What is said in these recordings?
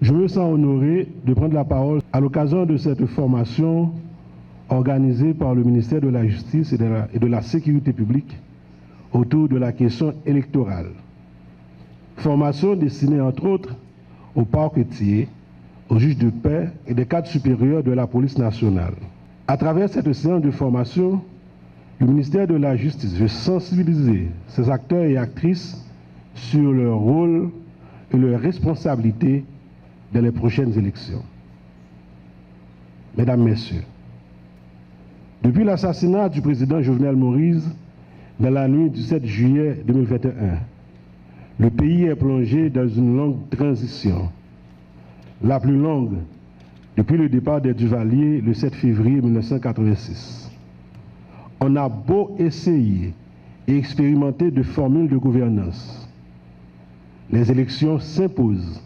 Je me sens honoré de prendre la parole à l'occasion de cette formation organisée par le ministère de la Justice et de la Sécurité publique autour de la question électorale. Formation destinée entre autres aux parquetiers, aux juges de paix et des cadres supérieurs de la police nationale. À travers cette séance de formation, le ministère de la Justice veut sensibiliser ses acteurs et actrices sur leur rôle et leurs responsabilités dans les prochaines élections. Mesdames, Messieurs, depuis l'assassinat du président Jovenel Moïse dans la nuit du 7 juillet 2021, le pays est plongé dans une longue transition, la plus longue depuis le départ des Duvalier le 7 février 1986. On a beau essayer et expérimenter de formules de gouvernance, les élections s'imposent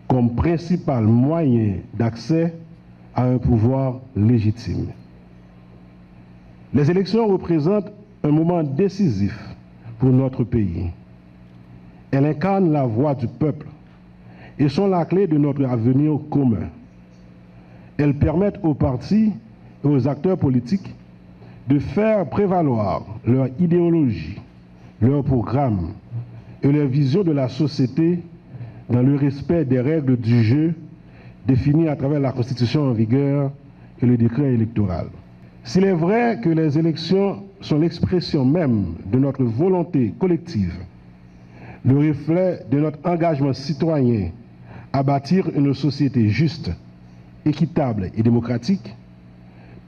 comme principal moyen d'accès à un pouvoir légitime. Les élections représentent un moment décisif pour notre pays. Elles incarnent la voix du peuple et sont la clé de notre avenir commun. Elles permettent aux partis et aux acteurs politiques de faire prévaloir leur idéologie, leur programme et leur vision de la société dans le respect des règles du jeu définies à travers la Constitution en vigueur et le décret électoral. S'il est vrai que les élections sont l'expression même de notre volonté collective, le reflet de notre engagement citoyen à bâtir une société juste, équitable et démocratique,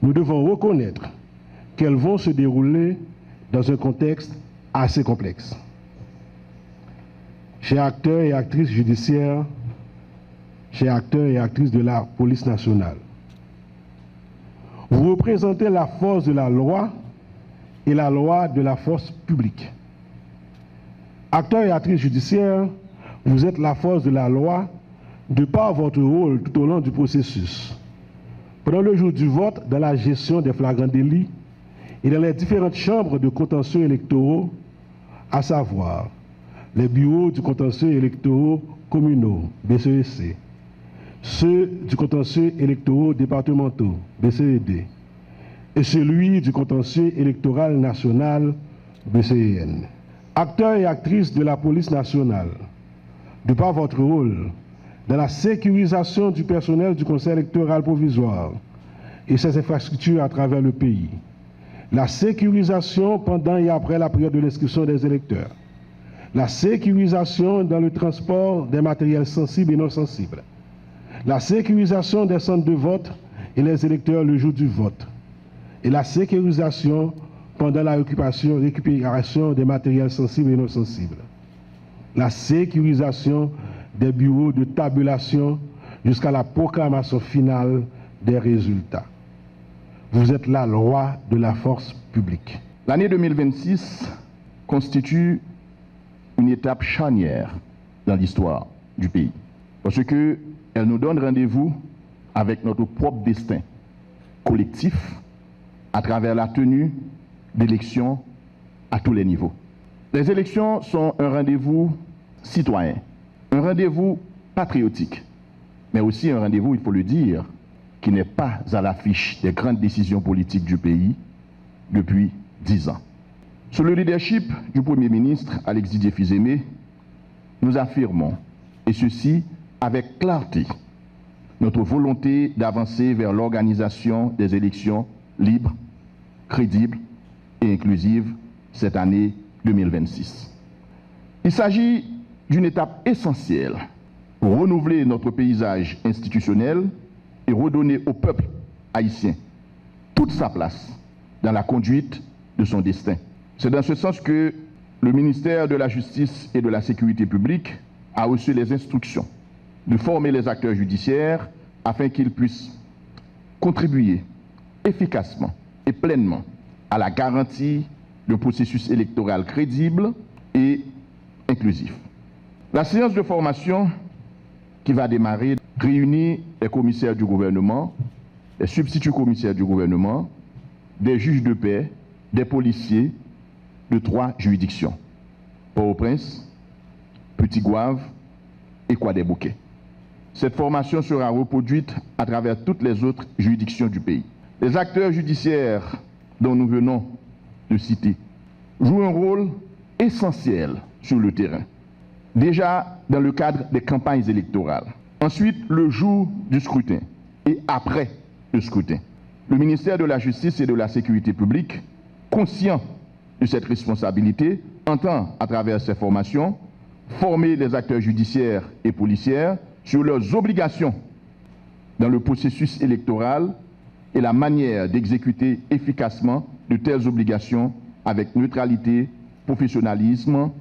nous devons reconnaître qu'elles vont se dérouler dans un contexte assez complexe. Chers acteurs et actrices judiciaires, chers acteurs et actrices de la police nationale, vous représentez la force de la loi et la loi de la force publique. Acteurs et actrices judiciaires, vous êtes la force de la loi de par votre rôle tout au long du processus. Pendant le jour du vote, dans la gestion des flagrants délits et dans les différentes chambres de contentieux électoraux, à savoir les bureaux du contentieux électoraux communaux, BCEC, ceux du contentieux électoraux départementaux, BCED, et celui du contentieux électoral national, BCEN. Acteurs et actrices de la police nationale, de par votre rôle dans la sécurisation du personnel du Conseil électoral provisoire et ses infrastructures à travers le pays, la sécurisation pendant et après la période de l'inscription des électeurs, la sécurisation dans le transport des matériels sensibles et non sensibles, la sécurisation des centres de vote et les électeurs le jour du vote, et la sécurisation pendant la récupération des matériels sensibles et non sensibles, la sécurisation des bureaux de tabulation jusqu'à la proclamation finale des résultats. Vous êtes la loi de la force publique. L'année 2026 constitue une étape charnière dans l'histoire du pays, parce qu'elle nous donne rendez-vous avec notre propre destin collectif à travers la tenue d'élections à tous les niveaux. Les élections sont un rendez-vous citoyen, un rendez-vous patriotique, mais aussi un rendez-vous, il faut le dire, qui n'est pas à l'affiche des grandes décisions politiques du pays depuis 10 ans. Sous le leadership du Premier ministre Alex Didier Fils-Aimé, nous affirmons, et ceci avec clarté, notre volonté d'avancer vers l'organisation des élections libres, crédibles et inclusives cette année 2026. Il s'agit d'une étape essentielle pour renouveler notre paysage institutionnel et redonner au peuple haïtien toute sa place dans la conduite de son destin. C'est dans ce sens que le ministère de la Justice et de la Sécurité publique a reçu les instructions de former les acteurs judiciaires afin qu'ils puissent contribuer efficacement et pleinement à la garantie d'un processus électoral crédible et inclusif. La séance de formation qui va démarrer réunit les commissaires du gouvernement, les substituts commissaires du gouvernement, des juges de paix, des policiers de 3 juridictions, Port-au-Prince, Petit-Goâve et Croix-des-Bouquets. cette formation sera reproduite à travers toutes les autres juridictions du pays. Les acteurs judiciaires dont nous venons de citer jouent un rôle essentiel sur le terrain, déjà dans le cadre des campagnes électorales. Ensuite, le jour du scrutin et après le scrutin. Le ministère de la Justice et de la Sécurité publique, conscient de cette responsabilité, entend, à travers ces formations, former les acteurs judiciaires et policiers sur leurs obligations dans le processus électoral et la manière d'exécuter efficacement de telles obligations avec neutralité, professionnalisme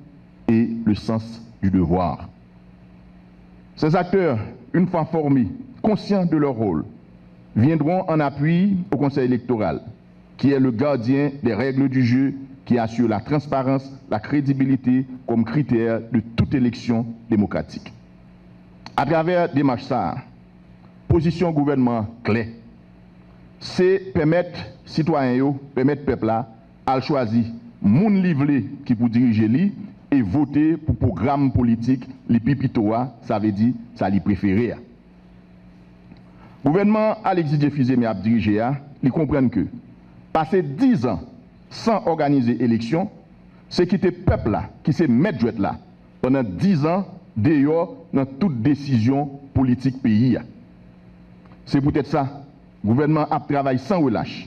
et le sens du devoir. Ces acteurs, une fois formés, conscients de leur rôle, viendront en appui au Conseil électoral, qui est le gardien des règles du jeu, qui assure la transparence, la crédibilité comme critère de toute élection démocratique. À travers démarche ça, position gouvernement claire, c'est permettre citoyens, permettre peuple à choisir moun livré qui pour diriger lui et voter pour programme politique les pipitoa, ça veut dire ça lui préféré. Gouvernement Alexis Fizeme a dirigé, ils comprennent que passer 10 ans sans organiser élection, c'est quitter le peuple là, qui s'est mettre là, pendant 10 ans, dehors, dans toute décision politique pays. C'est peut-être ça, le gouvernement a travaillé sans relâche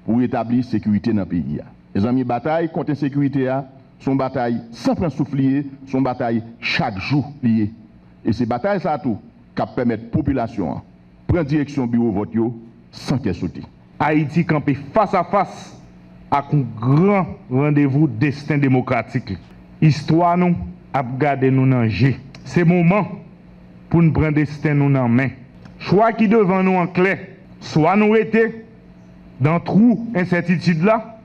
pour établir la sécurité dans le pays. Les amis, bataille contre l'insécurité, son bataille sans prendre soufflier, son bataille chaque jour lié. Et c'est bataille ça tout, qui permet à la population prendre direction bureau vote sans qu'elle saute. Haïti campé face à face avec un grand rendez-vous destin démocratique. Histoire nous a gardé nous dans jeu. C'est moment pour nous prendre destin nous en main. Choix qui devant nous en clair, soit nous étions dans trou incertitude là,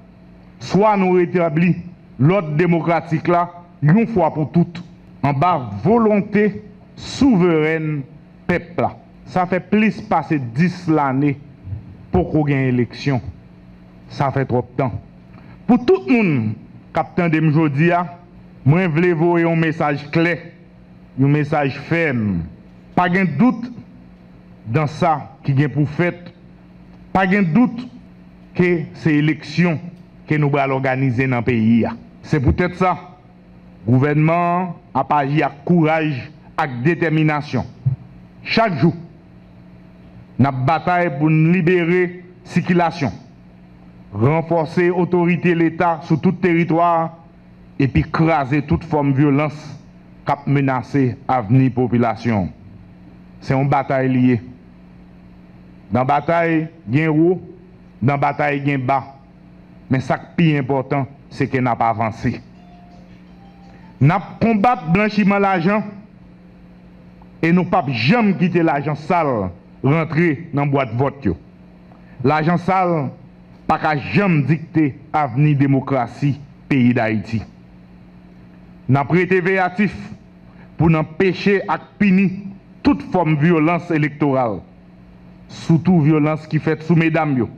soit nous rétablir l'ordre démocratique là, une fois pour toutes, en bas volonté souveraine peuple là. Ça fait plus passer 10 l'année pour qu'on gagne élection. Ça fait trop de temps. Pour tout le monde, capitaine de aujourd'hui, moi je voulais vous un message clair, un message ferme. Pas de doute dans ça qui est pour fait. Pas de doute que c'est l'élection que nous allons organiser dans le pays. C'est peut-être ça. Le gouvernement a agi avec courage, avec détermination. Chaque jour, nous avons bataille pour nous libérer la circulation, renforcer l'autorité de l'État sur tout le territoire et puis craser toute forme de violence qui a menacé l'avenir de la population. C'est une bataille liée. Dans la bataille, il y a un haut, dans la bataille, il y a un bas. Mais ce qui est important, c'est qu'on n'a pas avancé. Nous avons combattu le blanchiment d'argent et nous ne pouvons jamais quitter l'argent sale rentrer dans la boîte de vote. L'argent sale n'a pas jamais dicter l'avenir de la démocratie pays d'Haïti. Nous avons prêté véatif pour empêcher et punir toute forme de violence électorale, surtout violence qui fait sous mesdames, gens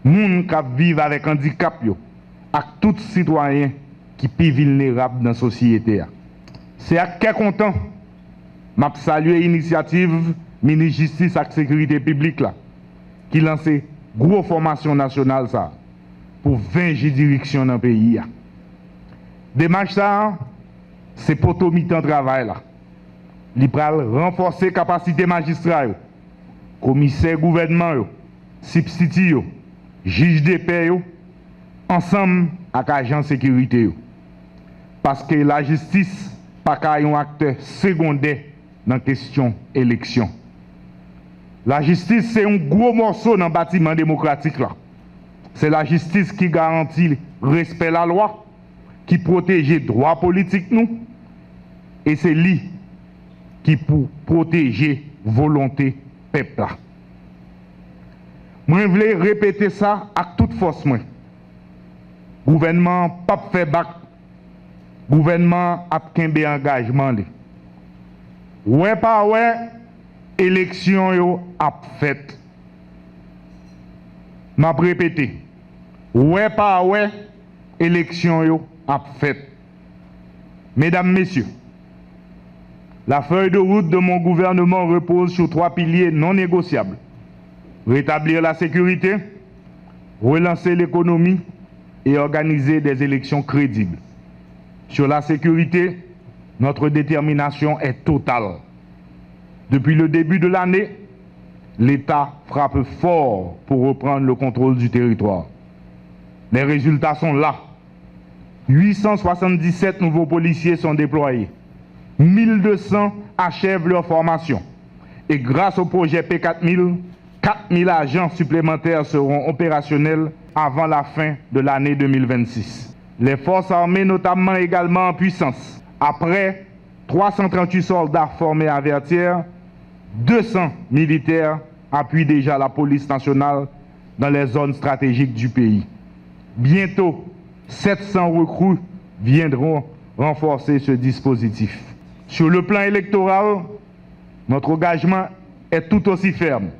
qui vivent avec handicap, et tout citoyen qui est vulnérable dans la société. C'est à quel content je salue l'initiative ministre Justice et Sécurité publique là, qui lance une grosse formation nationale ça, pour 20 juridictions dans le pays. Démarche ça, c'est pour tout mi-temps travail là. Il va renforcer la capacité magistrale, commissaire gouvernement, substitut, juge de paix, ensemble avec agents de sécurité. Parce que la justice n'est pas un acteur secondaire dans la question élection. La justice, c'est un gros morceau dans le bâtiment démocratique. C'est la justice qui garantit le respect de la loi, qui protège les droits politiques, nous, et c'est lui qui pour protéger la volonté du peuple. Moi, je voulais répéter ça à toute force. Le gouvernement n'a pas fait bac. Le gouvernement a pris un engagement. Ouais, pas ouais. Élection yo a fait. M'a répété. Ouais pas ouais, élection yo a fait. Mesdames, messieurs, La feuille de route de mon gouvernement repose sur 3 piliers non négociables. Rétablir la sécurité, relancer l'économie et organiser des élections crédibles. Sur la sécurité, notre détermination est totale. Depuis le début de l'année, l'État frappe fort pour reprendre le contrôle du territoire. Les résultats sont là. 877 nouveaux policiers sont déployés. 1200 achèvent leur formation. Et grâce au projet P4000, 4000 agents supplémentaires seront opérationnels avant la fin de l'année 2026. Les forces armées notamment également en puissance. Après 338 soldats formés à Vertières, 200 militaires appuient déjà la police nationale dans les zones stratégiques du pays. Bientôt, 700 recrues viendront renforcer ce dispositif. Sur le plan électoral, notre engagement est tout aussi ferme.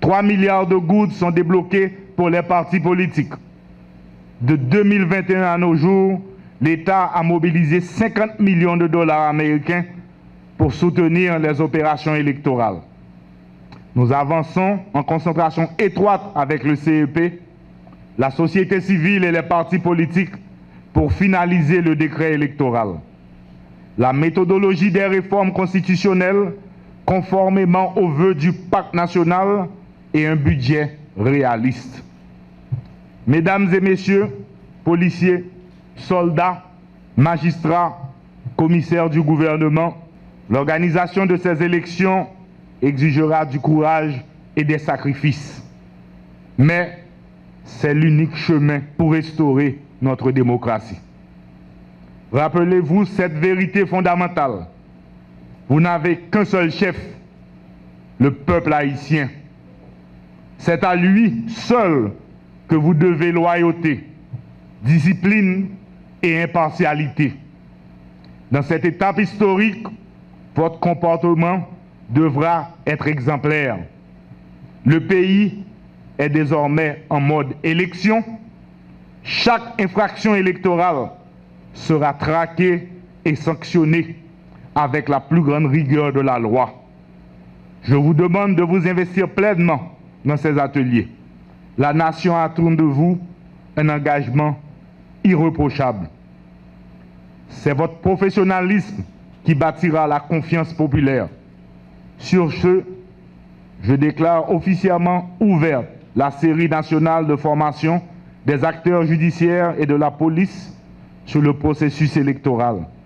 3 milliards de gouttes sont débloqués pour les partis politiques. De 2021 à nos jours, l'État a mobilisé 50 millions de dollars américains pour soutenir les opérations électorales. Nous avançons en concentration étroite avec le CEP, la société civile et les partis politiques pour finaliser le décret électoral. La méthodologie des réformes constitutionnelles, conformément aux vœux du pacte national et un budget réaliste. Mesdames et messieurs, policiers, soldats, magistrats, commissaires du gouvernement, l'organisation de ces élections exigera du courage et des sacrifices. Mais c'est l'unique chemin pour restaurer notre démocratie. Rappelez-vous cette vérité fondamentale. Vous n'avez qu'un seul chef, le peuple haïtien. C'est à lui seul que vous devez loyauté, discipline et impartialité. Dans cette étape historique, votre comportement devra être exemplaire. Le pays est désormais en mode élection. Chaque infraction électorale sera traquée et sanctionnée avec la plus grande rigueur de la loi. Je vous demande de vous investir pleinement dans ces ateliers. La nation attend de vous un engagement irréprochable. C'est votre professionnalisme qui bâtira la confiance populaire. Sur ce, je déclare officiellement ouverte la série nationale de formation des acteurs judiciaires et de la police sur le processus électoral.